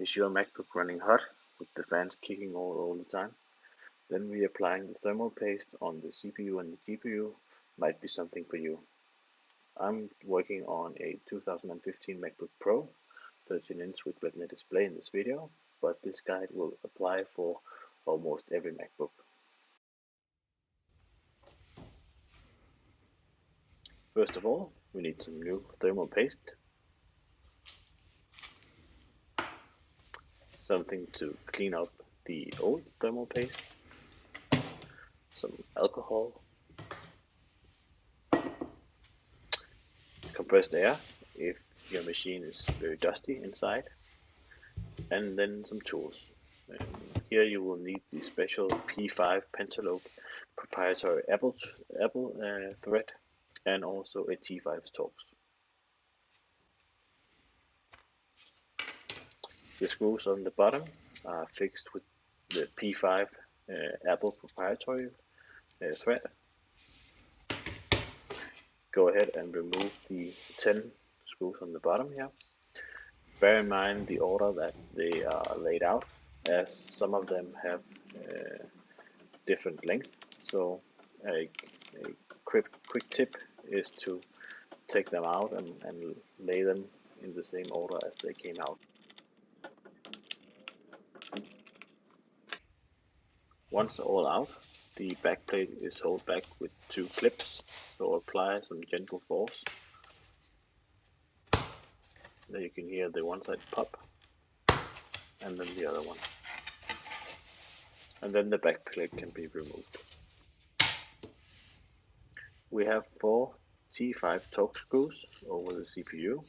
Is your MacBook running hot with the fans kicking all the time? Then reapplying the thermal paste on the CPU and the GPU might be something for you. I'm working on a 2015 MacBook Pro, 13-inch with Retina display in this video, but this guide will apply for almost every MacBook. First of all, we need some new thermal paste, something to clean up the old thermal paste, some alcohol, compressed air if your machine is very dusty inside, and then some tools. Here you will need the special P5 Pentalobe proprietary Apple thread and also a T5 Torx. The screws on the bottom are fixed with the P5 Apple proprietary thread. Go ahead and remove the 10 screws on the bottom here. Bear in mind the order that they are laid out, as some of them have different length. So a quick tip is to take them out and lay them in the same order as they came out. Once all out, the backplate is held back with 2 clips, so apply some gentle force. There you can hear the one side pop, and then the other one. And then the backplate can be removed. We have 4 T5 Torx screws over the CPU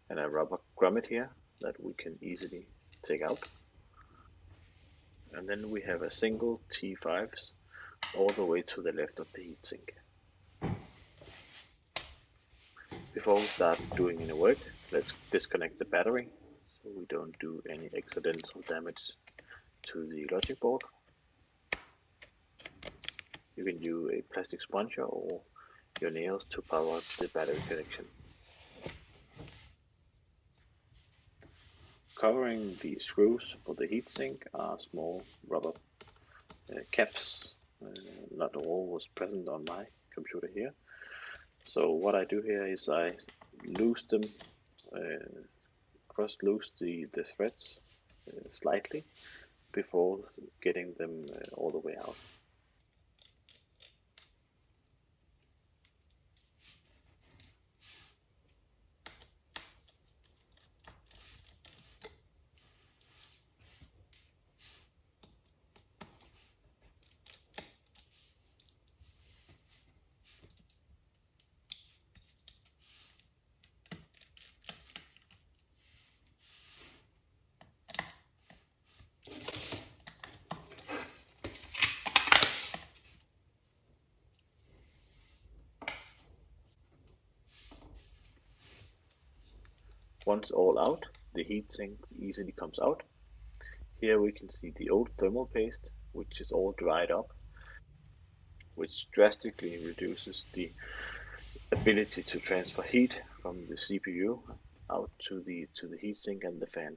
and a rubber grommet here that we can easily take out. And then we have a single T5s all the way to the left of the heatsink. Before we start doing any work, let's disconnect the battery so we don't do any accidental damage to the logic board. You can use a plastic sponge or your nails to power the battery connection. Covering the screws for the heatsink are small rubber caps. Not all was present on my computer here. So what I do here is I loose them, cross loose the threads slightly before getting them all the way out. Once all out, the heatsink easily comes out. Here we can see the old thermal paste, which is all dried up, which drastically reduces the ability to transfer heat from the CPU out to the heatsink and the fan.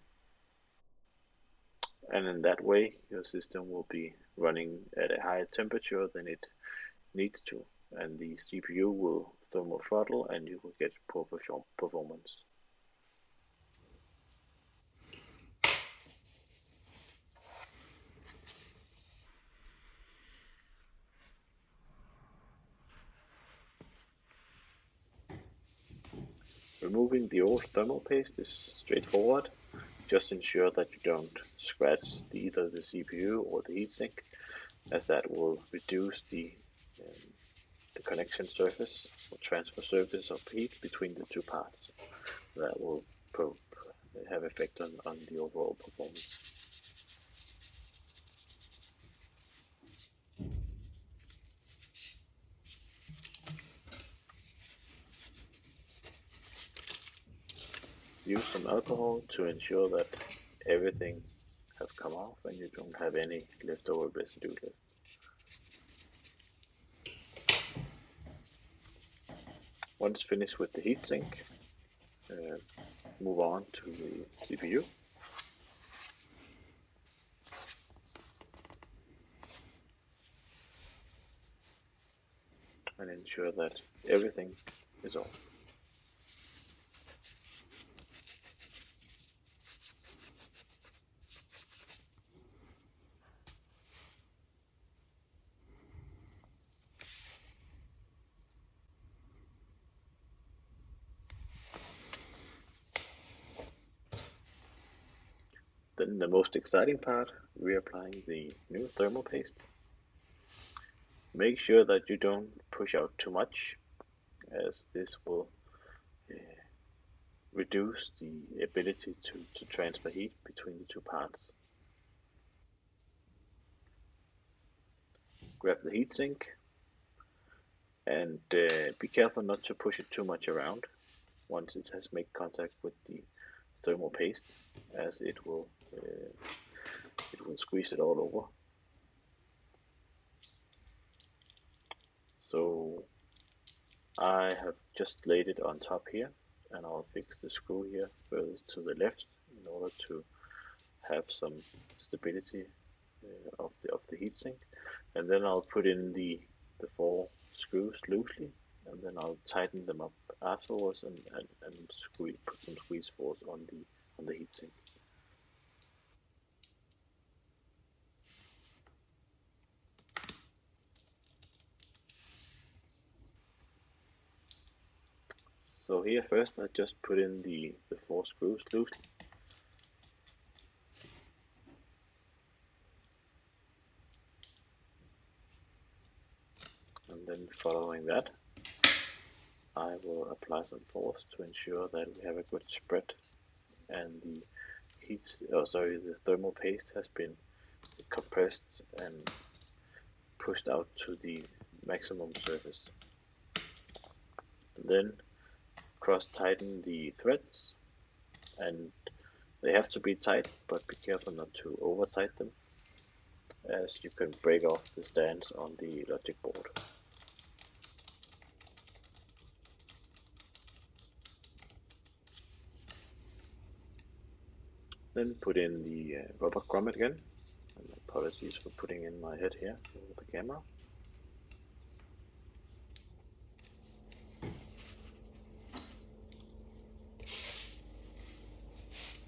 And in that way, your system will be running at a higher temperature than it needs to, and the CPU will thermal throttle and you will get poor performance. Removing the old thermal paste is straightforward. Just ensure that you don't scratch either the CPU or the heatsink, as that will reduce the connection surface or transfer surface of heat between the two parts. That will have effect on the overall performance. Use some alcohol to ensure that everything has come off and you don't have any leftover residue left. Once finished with the heatsink, move on to the CPU. and ensure that everything is on. Then the most exciting part, reapplying the new thermal paste. Make sure that you don't push out too much, as this will uh, reduce the ability to transfer heat between the two parts. Grab the heatsink and be careful not to push it too much around once it has made contact with the thermal paste, as it will squeeze it all over. So I have just laid it on top here, and I'll fix the screw here furthest to the left in order to have some stability of the heatsink, and then I'll put in the four screws loosely, and then I'll tighten them up afterwards and put some squeeze force on the heatsink. So here first I just put in the four screws loosely, and then following that I will apply some force to ensure that we have a good spread and the thermal paste has been compressed and pushed out to the maximum surface. And then cross tighten the threads, and they have to be tight, but be careful not to over tighten them, as you can break off the stands on the logic board. Then put in the rubber grommet again, and apologies for putting in my head here over the camera.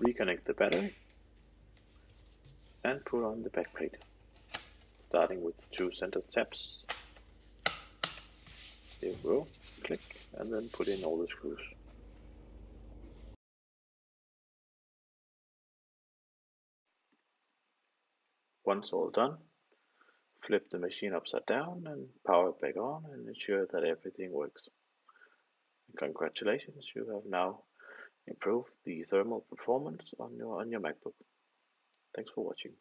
Reconnect the battery and put on the backplate, starting with the two center tabs. There we go, click, and then put in all the screws. Once all done, flip the machine upside down and power it back on and ensure that everything works. Congratulations, you have now improved the thermal performance on your MacBook. Thanks for watching.